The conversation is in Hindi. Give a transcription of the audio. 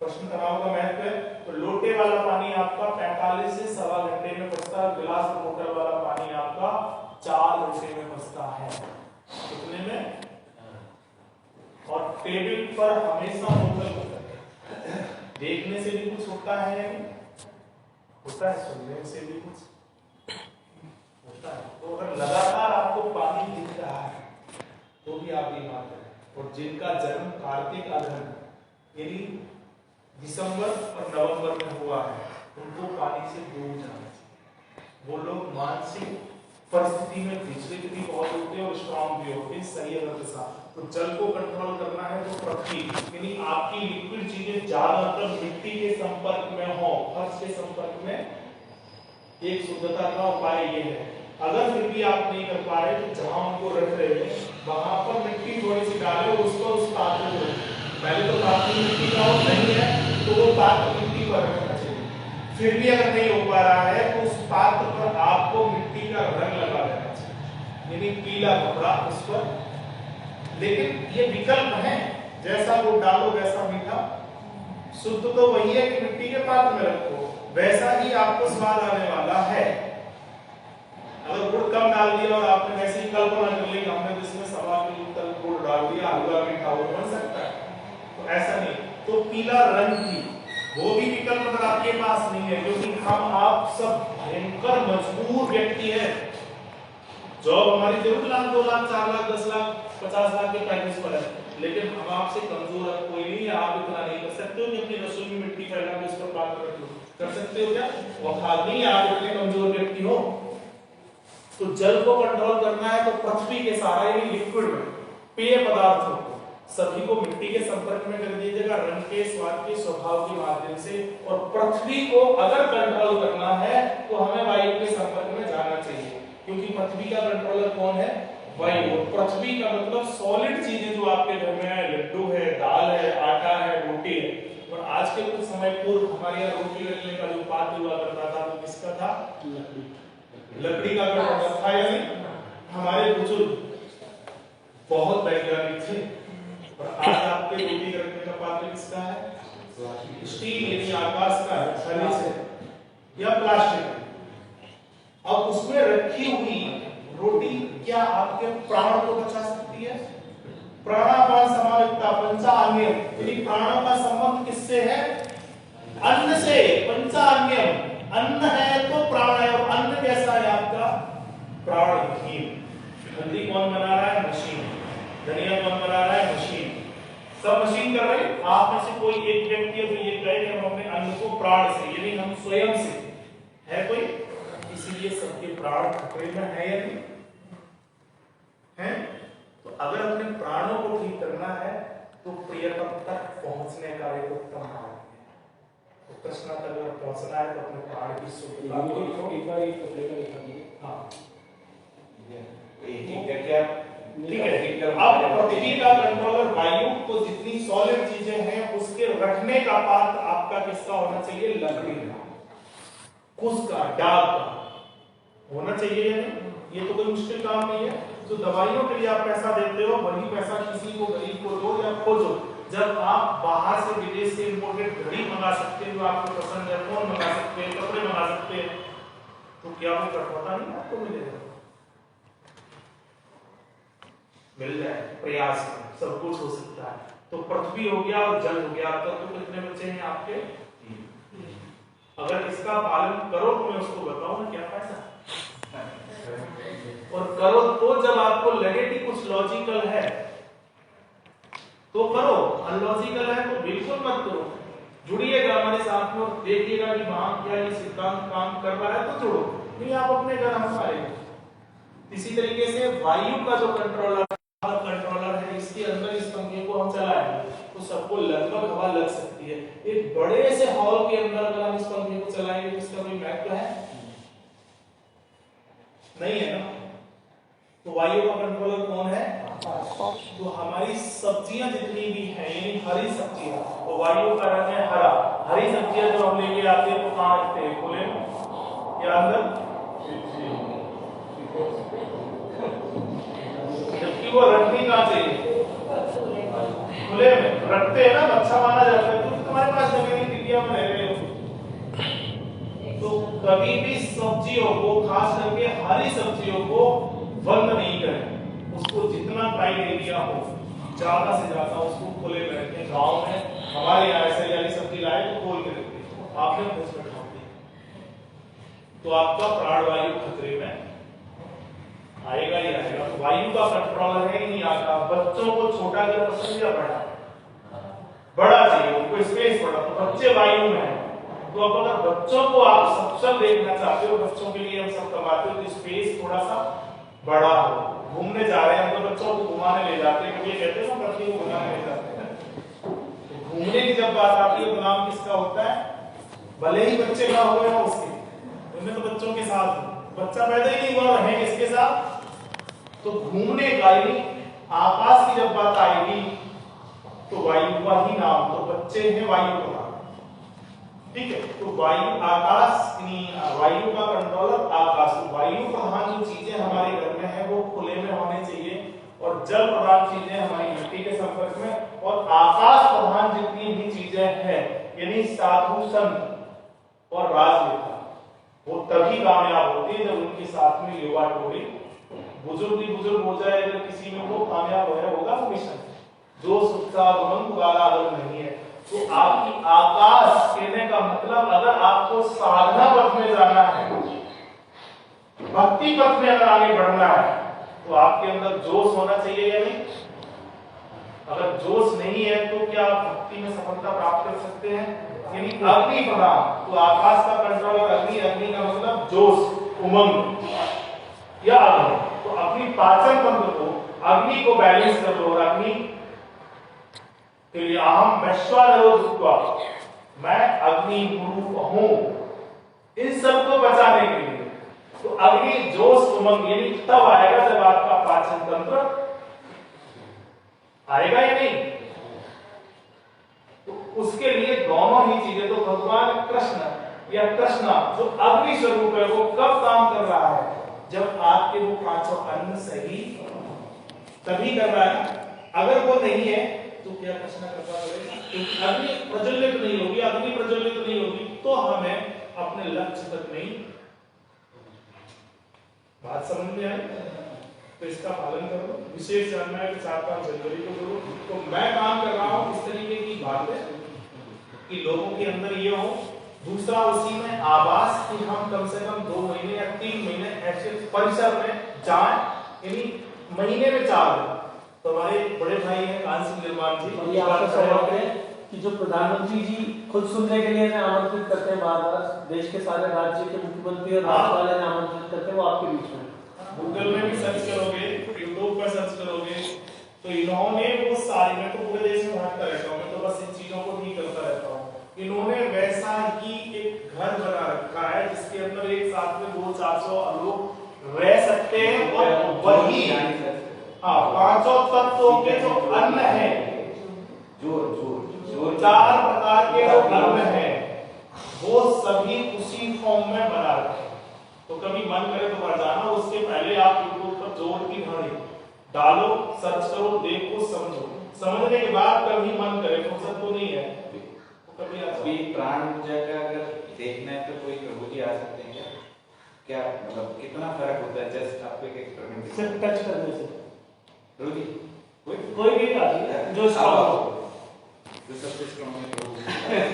प्रश्न तनाव का महत्व है। तो लोटे वाला पानी आपका 45 से सवा घंटे में पचता है, गिलास और बोतल वाला पानी आपका 4 घंटे में पचता है। कितने में? और टेबल पर हमेशा बोतल देखने से भी कुछ होता है, होता है, सुनने से भी कुछ होता है। तो अगर लगातार आपको पानी दिख रहा है तो भी आप बीमार हैं। और जिनका जन्म कार्तिक अगहन यानी दिसंबर और नवंबर में हुआ है उनको पानी से दूर जाना चाहिए। वो लोग मानसिक परिस्थिति में विचलित भी बहुत होते हैं और स्ट्रांग भी होते हैं, सही है के साथ। तो जल को कंट्रोल करना है तो पृथ्वी यानी आपकी लिक्विड चीजें ज्यादातर मिट्टी के संपर्क में हो, फर्श के संपर्क में। एक शुद्धता का उपाय ये है, अगर फिर भी आप नहीं कर पा रहे तो जहां उनको रख रहे हैं वहां पर मिट्टी थोड़ी सी डाले और उसको उस पात्र में रखें। पहले तो पात्र मिट्टी का नहीं है तो वो पात्र मिट्टी पर रखना चाहिए। फिर भी अगर नहीं हो पा रहा है तो उस पात्र पर आपको मिट्टी का रंग लगा देना चाहिए, यानी पीला कपड़ा उस पर। लेकिन ये विकल्प है, जैसा वो डालो वैसा मीठा। शुद्ध तो वही है कि मिट्टी के पात्र में रखो, वैसा ही आपको स्वाद आने वाला है। अगर गुड़ कम डाल दिया और आपने वैसे ही कल्पना कर ली हमने तो इसमें सवा किलो गुड़ डाल दिया, हलवा मीठा हो बन सकता है, तो ऐसा नहीं। तो पीला रंग की वो भी विकल्प अगर आपके पास नहीं है, क्योंकि हम आप सब भयंकर मजबूर व्यक्ति है। जॉब हमारी जरूर लाख 2 लाख 4 लाख 10 लाख 50 लाख के पैकेज पर है, लेकिन हम आपसे कमजोर है कोई नहीं है। आप इतना नहीं कर सकते हो कि अपनी रसोई में मिट्टी फैला के उस पर पात्र रख लो, कर सकते हो क्या? वफाद नहीं है, आप इतने कमजोर व्यक्ति हो। तो जल को कंट्रोल करना है तो पृथ्वी के सारा यानी लिक्विड में पेय पदार्थों को सभी को मिट्टी के संपर्क में कर दीजिएगा, रंग के, स्वाद के, स्वभाव के माध्यम से। और पृथ्वी को अगर कंट्रोल करना है तो हमें वायु के संपर्क में जाना चाहिए, क्योंकि पृथ्वी का कंट्रोलर कौन है? वायु। पृथ्वी का मतलब सॉलिड चीजें जो आपके घर में है, लड्डू है, दाल है, आटा है, रोटी है। और आज के कुछ समय पूर्व हमारे यहाँ रोटी रखने का जो पात्र हुआ करता था वो किसका था? लकड़ी का कंट्रोलर था। यानी हमारे बुजुर्ग बहुत वैज्ञानिक थे। और आज आपके रोटी रखने का पात्र किसका है? स्टील यानी आकाश का है, खनिज है या प्लास्टिक। अब उसमें रखी हुई रोटी क्या आपके प्राण को बचा सकती है? प्राणापान समानता पंचान्यम, यानी प्राणों का संबंध किससे है? अन्न से। पंचान्यम अन्न है तो प्राण है, और अन्न कैसा है आपका? प्राणहीन। हल्दी कौन बना रहा है? मशीन। धनिया कौन बना रहा है? मशीन। सब मशीन कर रहे हैं। आप में से कोई एक व्यक्ति तो ये कहे कि हम अपने अन्न को प्राण से यानी हम स्वयं से है कोई? इसीलिए सबके प्राण खतरे में है या नहीं है? तो अगर अपने प्राणों को ठीक करना है तो प्रियतम तक पहुंचने का एक उत्तम मार्ग है। तो कृष्ण तक अगर पहुंचना है तो अपने प्राण की शुद्धता को एक बार एक कपड़े का लिखा दीजिए। हाँ क्या ठीक है। अब पृथ्वी का कंट्रोलर वायु, तो जितनी सॉलिड चीजें हैं उसके रखने का पात्र आपका किसका होना चाहिए? लकड़ी का, कुश का, डाग का होना चाहिए। ये तो कोई मुश्किल काम नहीं है। तो दवाइयों के लिए आप पैसा देते हो, वही पैसा किसी को गरीब को दो या खोजो। जब आप बाहर से विदेश से इंपोर्टेड घड़ी मंगा सकते हैं जो आपको पसंद है, फोन मंगा सकते हैं, कपड़े मंगा सकते हैं, तो क्या वो कठोरता नहीं आपको मिलेगा? मिल जाए, प्रयास करें, सब कुछ हो सकता है। तो पृथ्वी हो गया और जल हो गया। तो कितने बच्चे हैं आपके? अगर इसका पालन करो तो मैं उसको बताऊं ना क्या पैसा और करो तो जब आपको लगे कि कुछ लॉजिकल है तो करो, अनलॉजिकल है तो बिल्कुल मत करो। जुड़िएगा हमारे साथ में और देखिएगा कि वहां क्या ये सिद्धांत काम कर रहा है तो जोड़ो, नहीं आप अपने घर हम आएंगे। इसी तरीके से वायु का जो कंट्रोलर है, इसके अंदर इस पंखे को हम चलाएंगे तो सबको लगभग हवा लग सकती है। एक बड़े से हॉल के अंदर अगर हम इस पंखे को चलाएंगे तो इसका कोई महत्व है? नहीं है ना। तो वायु का कंट्रोलर कौन है? तो हमारी सब्जियां जितनी भी हैं यानी हरी सब्जियां, तो वायु का रंग है हरा। हरी सब्जियां जो हम लेके आते हैं तो कहां रखते हैं? खुले में या अंदर? जबकि वो रखनी कहां चाहिए? खुले में रखते हैं ना, अच्छा माना जाता है। तो तुम्हारे पास कभी भी सब्जियों को, खास करके हरी सब्जियों को बंद नहीं करें। उसको जितना टाइम एरिया हो ज्यादा से ज्यादा उसको खुले में रखें। गाँव में हमारे यहाँ ऐसे हरी सब्जी लाए तो खोल के रखते हैं, आपने उसमें खा दी तो आपका प्राणवायु खतरे में आएगा ही आएगा। तो वायु का कंट्रोल है नहीं आता। बच्चों को छोटा घर पसंद या बड़ा? बड़ा चाहिए उनको, स्पेस बड़ा। तो बच्चे वायु में है, तो अब अगर बच्चों को आप सक्षम देखना चाहते हो, बच्चों के लिए हम सब करवाते हो, तो स्पेस थोड़ा सा बड़ा हो। घूमने जा रहे हैं तो बच्चों को घुमाने ले जाते हैं, ये कहते हैं ना पत्नी को घुमाने ले जाते हैं। तो घूमने की जब बात आती है तो नाम किसका होता है? भले ही बच्चे ना हुए हो उसके, उनमें तो बच्चों के साथ बच्चा पैदा ही नहीं हुआ, है किसके साथ? तो घूमने का ही आकाश की जब बात आएगी तो वायु का ही नाम, तो बच्चे हैं वायु का, ठीक है। तो वायु आकाश, वायु का कंट्रोलर आकाश। तो वायु प्रधान जो चीजें हमारे घर में है वो खुले में होने चाहिए, और जल प्रधान चीजें हमारी मिट्टी के संपर्क में, और आकाश प्रधान जितनी भी चीजें हैं यानी साधु संत और राजनेता, वो तभी कामयाब होती है जब उनके साथ में युवा टोली बुजुर्ग हो जाए। अगर किसी में वो कामयाब होगा वो मिशन जो उत्साह वाला अगर नहीं है। तो आपकी आकाश कहने का मतलब, अगर आपको साधना पथ में जाना है, भक्ति पथ में अगर आगे बढ़ना है, तो आपके अंदर जोश होना चाहिए या नहीं? अगर जोश नहीं है तो क्या आप भक्ति में सफलता प्राप्त कर सकते हैं? यानी अग्नि प्रधान, तो आकाश का कंट्रोलर अग्नि, अग्नि का मतलब जोश, उमंग या अग्नि। तो अपनी पाचन तंत्र को, अग्नि को बैलेंस कर लो। और अग्नि के लिए अहम वैश्वानरो भूत्वा, मैं अग्नि गुरु हूं, इन सबको बचाने के लिए। तो अग्नि जोश उमंग यानी तब आएगा जब आपका पाचन तंत्र आएगा या नहीं। तो उसके लिए दोनों ही चीजें, तो भगवान कृष्ण या कृष्णा जो अग्नि स्वरूप है वो कब काम कर रहा है? जब आपके वो पांचों अन्न सही तभी कर रहा है। अगर वो नहीं है तो क्या कृष्ण करना पड़ेगा? क्योंकि अग्नि प्रज्वलित नहीं होगी, अग्नि प्रज्वलित नहीं होगी तो हमें अपने लक्ष्य तक नहीं। बात समझ में आई? तो इसका पालन करो। विशेष जानना है कि 4-5 जनवरी को करो। तो मैं काम कर रहा हूं इस तरीके की बात है कि लोगों के अंदर ये हो। दूसरा उसी में आवास की हम कम से कम 2 महीने या 3 महीने ऐसे परिसर में जाएं, यानी महीने में 4 दिन। तो हमारे बड़े भाई हैं कांसी निर्माण जी, ये आपका सवाल है कि जो प्रधानमंत्री जी खुद सुनने के लिए आमंत्रित करते हैं बार बार, देश के सारे राज्य के मुख्यमंत्री और राज्यपाल ने आमंत्रित करते हैं, वो आपके बीच में। गूगल में भी सर्च करोगे, यूट्यूब पर सर्च करोगे, तो इन्होंने वो सारी, मैं तो पूरे देश में भागता रहता हूँ, मैं तो बस इन चीजों को ठीक करता रहता हूँ। इन्होंने वैसा ही एक घर बना रखा है जिसके अंदर एक साथ में 200-400 लोग रह सकते हैं, और वही 5 तत्वों के जो अन्न है, जो 4 प्रकार के जो अन्न है वो सभी उसी फॉर्म में बना रखे। तो कभी मन करे तो बढ़ जाना, उसके पहले आप यूट्यूब पर जोर की घड़ी डालो, सर्च करो, देखो, समझो। समझने के बाद कभी मन करे, फुर्सत तो नहीं है तो कभी अभी प्राण ऊर्जा का अगर देखना है तो कोई प्रभु जी आ सकते हैं क्या? मतलब कितना फर्क होता है जस्ट आपको एक एक्सपेरिमेंट सिर्फ टच करने से? प्रभु जी कोई भी जो जो सबसे स्ट्रांग है